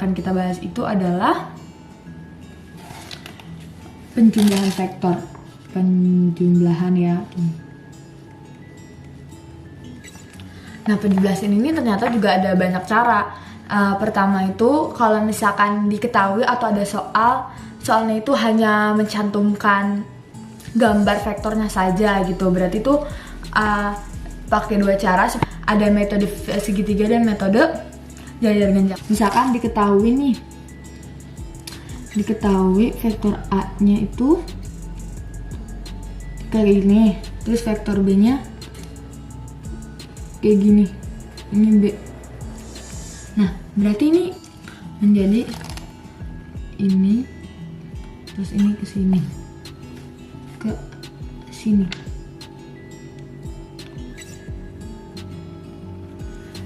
akan kita bahas itu adalah penjumlahan vektor. Penjumlahan ya. Nah, penjumlahan ini ternyata juga ada banyak cara. Pertama itu kalau misalkan diketahui atau ada soalnya itu hanya mencantumkan gambar vektornya saja gitu. Berarti itu pakai dua cara. Ada metode segitiga dan metode jajar genjang. Misalkan diketahui vektor A-nya itu kayak gini, terus vektor B-nya kayak gini, ini B. Nah, berarti ini menjadi ini, terus ini ke sini, ke sini.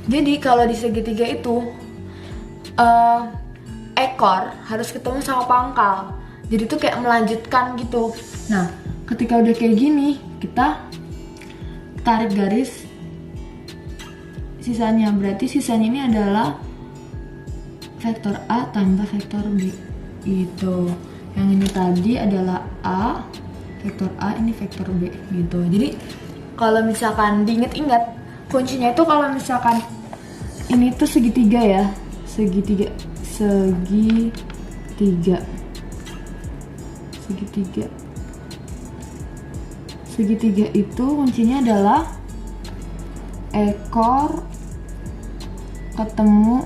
Jadi kalau di segitiga itu ekor harus ketemu sama pangkal. Jadi tuh kayak melanjutkan gitu. Nah, ketika udah kayak gini, kita tarik garis sisanya. Berarti sisanya ini adalah vektor A tambah vektor B gitu. Yang ini tadi adalah A, vektor A, ini vektor B gitu. Jadi kalau misalkan diinget-inget, kuncinya itu kalau misalkan ini tuh segitiga ya, segitiga itu kuncinya adalah ekor ketemu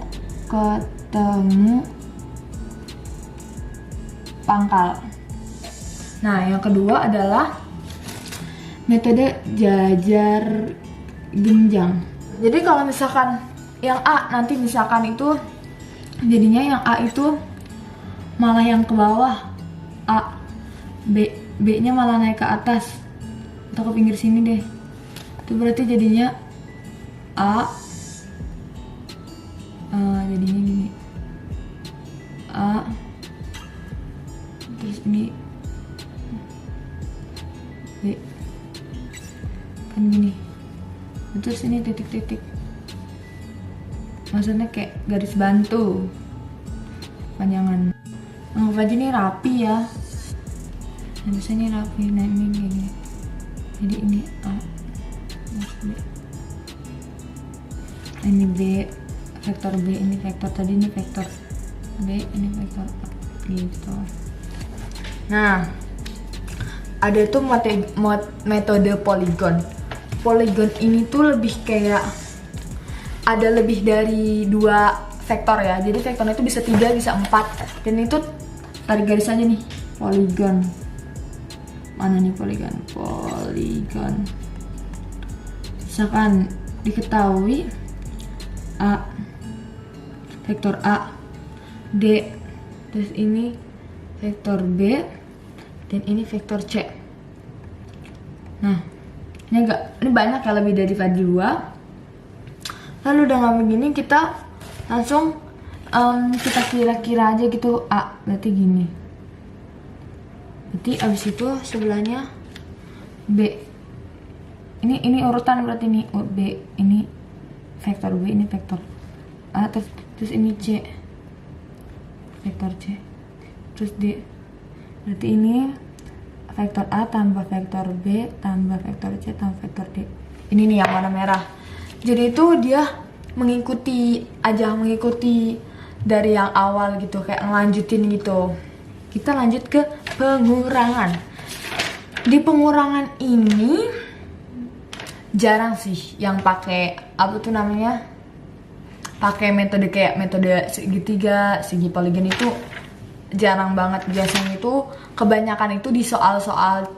pangkal. Nah, yang kedua adalah metode jajar genjang. Jadi kalau misalkan yang A nanti misalkan itu jadinya yang A itu malah yang ke bawah, A, B-nya malah naik ke atas atau ke pinggir sini deh. Itu berarti jadinya A, jadinya gini, A, terus ini B, kan gini, terus ini titik-titik. Maksudnya kayak garis bantu panjangan. Anggap aja ini rapi ya. Harusnya ini rapi. Nah, ini gini. Jadi ini A, B. Ini B, vektor B, ini vektor tadi, ini vektor B, ini vektor A gitu. Nah, ada tuh metode poligon. Poligon ini tuh lebih kayak ada lebih dari 2 vektor ya. Jadi vektornya itu bisa 3, bisa 4. Dan itu tarik garis aja nih, poligon. Mana nih poligon? Poligon. Misalkan diketahui A, vektor A, D, terus ini vektor B, dan ini vektor C. Nah, ini banyak ya, lebih daripada 2. Lalu dengan begini kita langsung kita kira-kira aja gitu. A berarti gini, berarti abis itu sebelahnya B. Ini urutan berarti ini B, ini vektor B, ini vektor A, terus ini C, vektor C, terus D. Berarti ini vektor A tambah vektor B tambah vektor C tambah vektor D. Ini nih yang warna merah. Jadi itu dia mengikuti dari yang awal gitu, kayak ngelanjutin gitu. Kita lanjut ke pengurangan. Di pengurangan ini jarang sih yang pakai pakai metode kayak metode segitiga, segi poligon itu jarang banget. Biasanya itu kebanyakan itu di soal-soal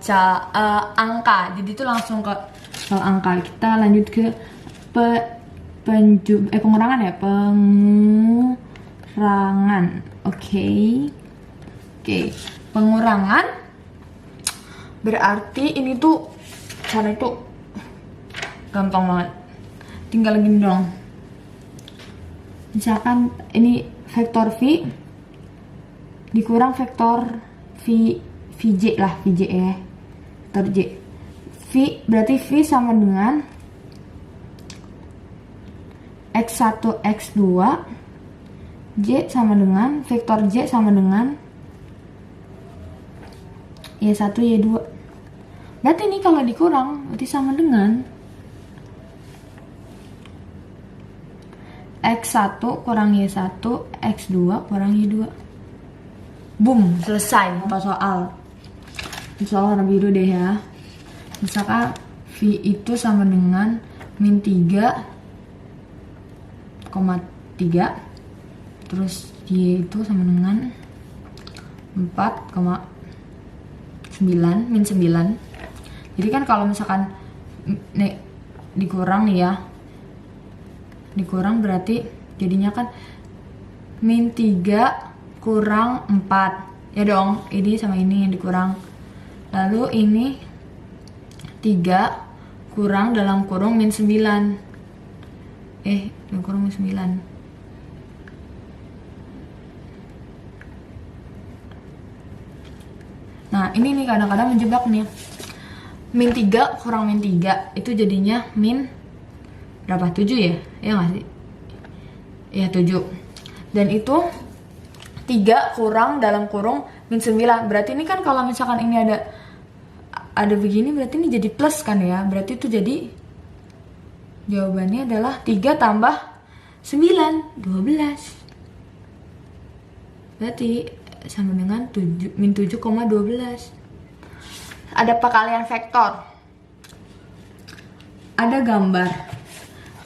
angka. Jadi itu langsung ke soal angka. Kita lanjut ke pengurangan ya, pengurangan. Oke. Pengurangan berarti ini tuh cara itu gampang banget. Tinggal gini dong. Misalkan ini vektor V dikurang vektor VJ lah, VJ ya, vektor J. V berarti V sama dengan X1 X2 J sama dengan, vektor J sama dengan Y1, Y2. Berarti ini kalau dikurang, berarti sama dengan X1 kurang Y1, X2 kurang Y2. Boom, selesai 4 soal. Soal warna biru deh ya. Misalkan V itu sama dengan min 3,3, terus Y itu sama dengan 4,9, min 9. Jadi kan kalau misalkan dikurang nih ya, dikurang berarti jadinya kan min 3 kurang 4 ya dong, ini sama ini yang dikurang. Lalu ini 3 kurang dalam kurung min 9, dalam kurung min 9. Nah ini nih kadang-kadang menjebak nih, min 3 kurang min 3 itu jadinya min berapa? 7 ya? Ya nggak sih? Ya 7. Dan itu 3 kurang dalam kurung min 9. Berarti ini kan kalau misalkan ini ada begini, berarti ini jadi plus kan ya? Berarti itu jadi jawabannya adalah 3 tambah 9, 12. Berarti sama dengan min 7,12. Ada perkalian vektor. Ada gambar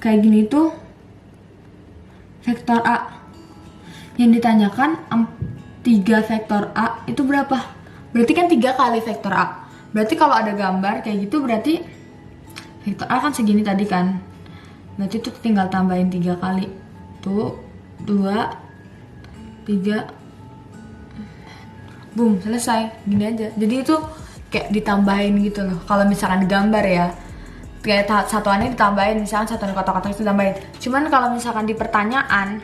kayak gini tuh vektor A. Yang ditanyakan 3 vektor A itu berapa? Berarti kan 3 kali vektor A. Berarti kalau ada gambar kayak gitu berarti vektor A kan segini tadi kan. Berarti tuh tinggal tambahin 3 kali. Tuh 2, 3. Boom, selesai. Gini aja. Jadi itu kayak ditambahin gitu loh. Kalau misalkan gambar ya, kayak satuannya ditambahin, misalkan satuan kotak-kotak itu ditambahin. Cuman kalau misalkan di pertanyaan,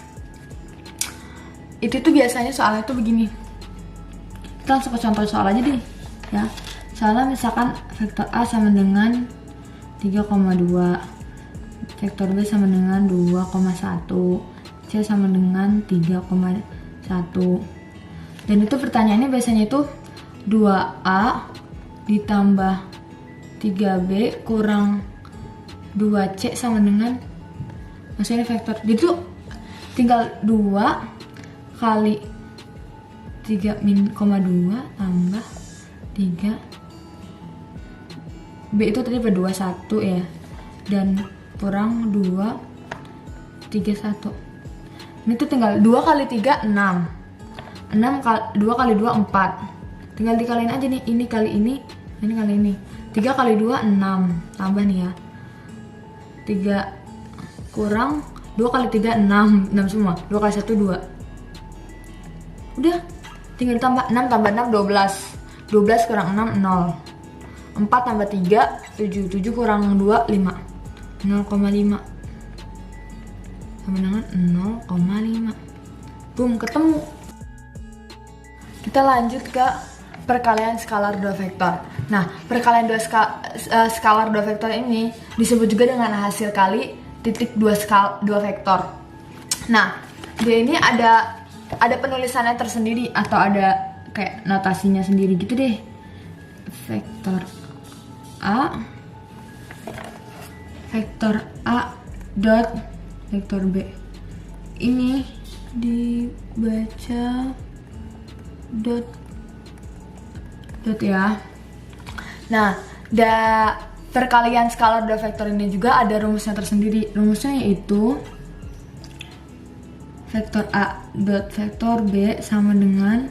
itu tuh biasanya soalnya tuh begini. Kita langsung ke contoh soal aja deh ya. Soalnya misalkan vektor A sama dengan 3,2, vektor B sama dengan 2,1, C sama dengan 3,1. Dan itu pertanyaannya biasanya itu 2A ditambah 3B kurang 2C sama dengan, maksudnya vektor. Jadi tuh tinggal 2 kali 3 min, 2 tambah 3. B itu tadi berdua 1 ya. Dan kurang 2, 3, 1. Ini tuh tinggal 2 kali 3, 6. 2 kali 2, 4. Tinggal dikaliin aja nih, ini kali ini kali ini. 3 kali 2, 6. Tambah nih ya. 3 kurang 2 kali 3, 6. 6 semua. 2 kali 1, 2. Udah. Tinggal ditambah 6 tambah 6, 12. 12 kurang 6, 0. 4 tambah 3, 7. 7 kurang 2, 5. 0,5. Sama dengan 0,5. Boom, ketemu. Kita lanjut ke perkalian skalar 2 vektor. Nah, perkalian skalar 2 vektor ini disebut juga dengan hasil kali titik 2 vektor. Nah, dia ini ada penulisannya tersendiri atau ada kayak notasinya sendiri gitu deh. Vektor A dot vektor B. Ini dibaca dot ya. Nah, perkalian skalar 2 vektor ini juga ada rumusnya tersendiri. Rumusnya yaitu vektor A dot vektor B sama dengan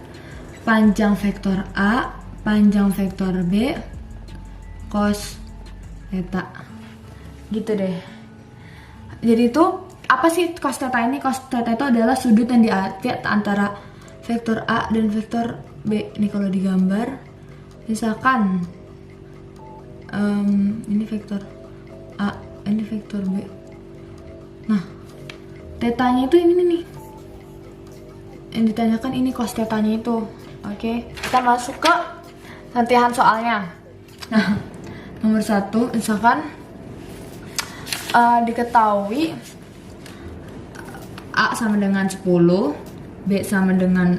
panjang vektor A panjang vektor B cos theta. Gitu deh. Jadi itu apa sih cos theta ini? Cos theta itu adalah sudut yang diatit antara vektor A dan vektor B. Ini kalau digambar, misalkan ini vektor A, ini vektor B. Nah, tetanya itu ini nih. Yang ditanyakan ini cos tetanya itu. Oke, kita masuk ke latihan soalnya. Nah, nomor 1, misalkan diketahui A sama dengan 10, B sama dengan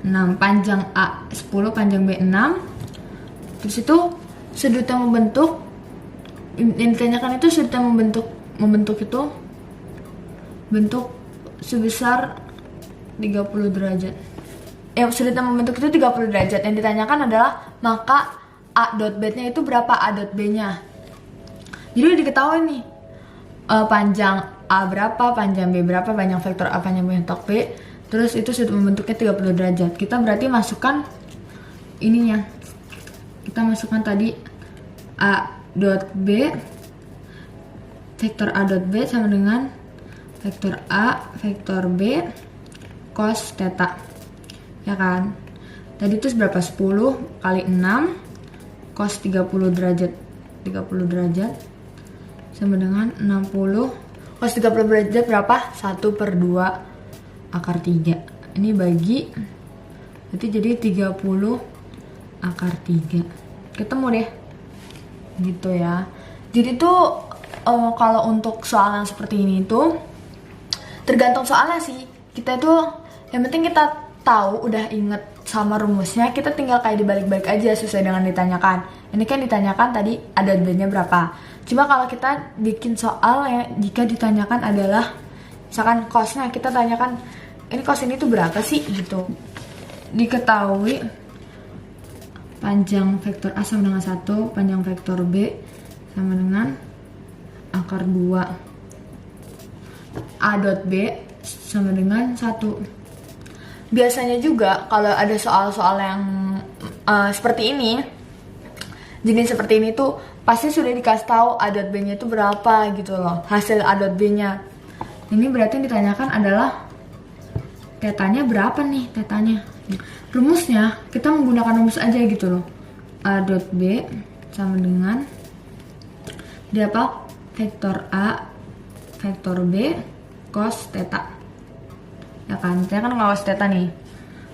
6, panjang A 10, panjang B 6. Terus itu sudut yang membentuk, yang ditanyakan itu sudut yang membentuk itu bentuk sebesar 30 derajat. Sudut yang membentuk itu 30 derajat. Yang ditanyakan adalah maka A dot B-nya itu berapa, A dot B-nya. Jadi udah diketahui nih panjang A berapa, panjang B berapa, panjang vektor A, panjang vektor B. Terus itu sudut membentuknya 30 derajat. Kita berarti masukkan ininya. Kita masukkan tadi A dot B, vektor A dot B sama dengan vektor A, vektor B, cos theta. Ya kan? Tadi itu berapa? 10 kali 6 cos 30 derajat. 30 derajat sama dengan 60. Cos 30 derajat berapa? 1/2 akar 3. Ini bagi, berarti jadi 30 akar 3. Ketemu deh. Gitu ya. Jadi tuh kalau untuk soal yang seperti ini tuh tergantung soalnya sih. Kita tuh yang penting kita tahu, udah inget sama rumusnya, kita tinggal kayak dibalik-balik aja sesuai dengan ditanyakan. Ini kan ditanyakan tadi ada B-nya berapa. Cuma kalau kita bikin soal ya, jika ditanyakan adalah misalkan cosnya, kita tanyakan ini cos ini tuh berapa sih gitu. Diketahui panjang vektor A sama dengan 1, panjang vektor B sama dengan akar 2. A dot B sama dengan 1. Biasanya juga kalau ada soal-soal yang seperti ini, jenis seperti ini tuh pasti sudah dikasih tahu A dot B-nya itu berapa gitu loh, hasil A dot B-nya. Ini berarti yang ditanyakan adalah tetanya berapa nih, tetanya. Rumusnya kita menggunakan rumus aja gitu loh. A dot B sama dengan dia apa? Vektor A, vektor B, cos theta. Ya kan, saya kan ngawas theta nih.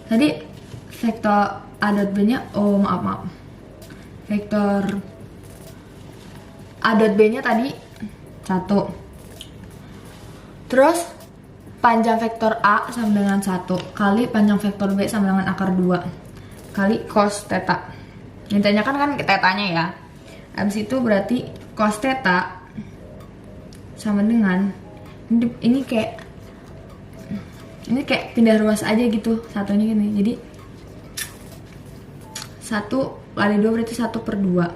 Tadi vektor A dot B-nya, maaf. Vektor A dot B-nya tadi 1. Terus panjang vektor A sama dengan 1 kali panjang vektor B sama dengan akar 2 kali cos theta. Yang ditanyakan kan tetanya ya. Habis itu berarti cos theta sama dengan ini kayak pindah ruas aja gitu, satunya gini. Jadi 1 kali 2 berarti 1/2.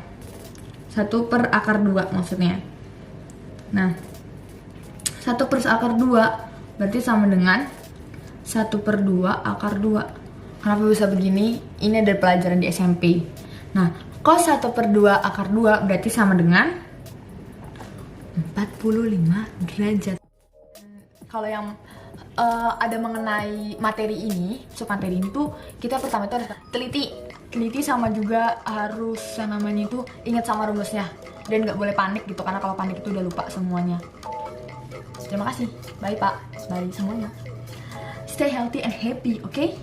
1/akar 2 maksudnya. Nah, 1/akar 2 berarti sama dengan 1/2 akar 2. Kenapa bisa begini? Ini ada pelajaran di SMP. Nah, cos 1/2 akar 2 berarti sama dengan 45 derajat. Kalau yang ada mengenai materi ini, materi ini tuh kita pertama itu harus teliti sama juga harus yang namanya itu ingat sama rumusnya dan nggak boleh panik gitu, karena kalau panik itu udah lupa semuanya. Terima kasih, bye Pak, bye semuanya. Stay healthy and happy, okay?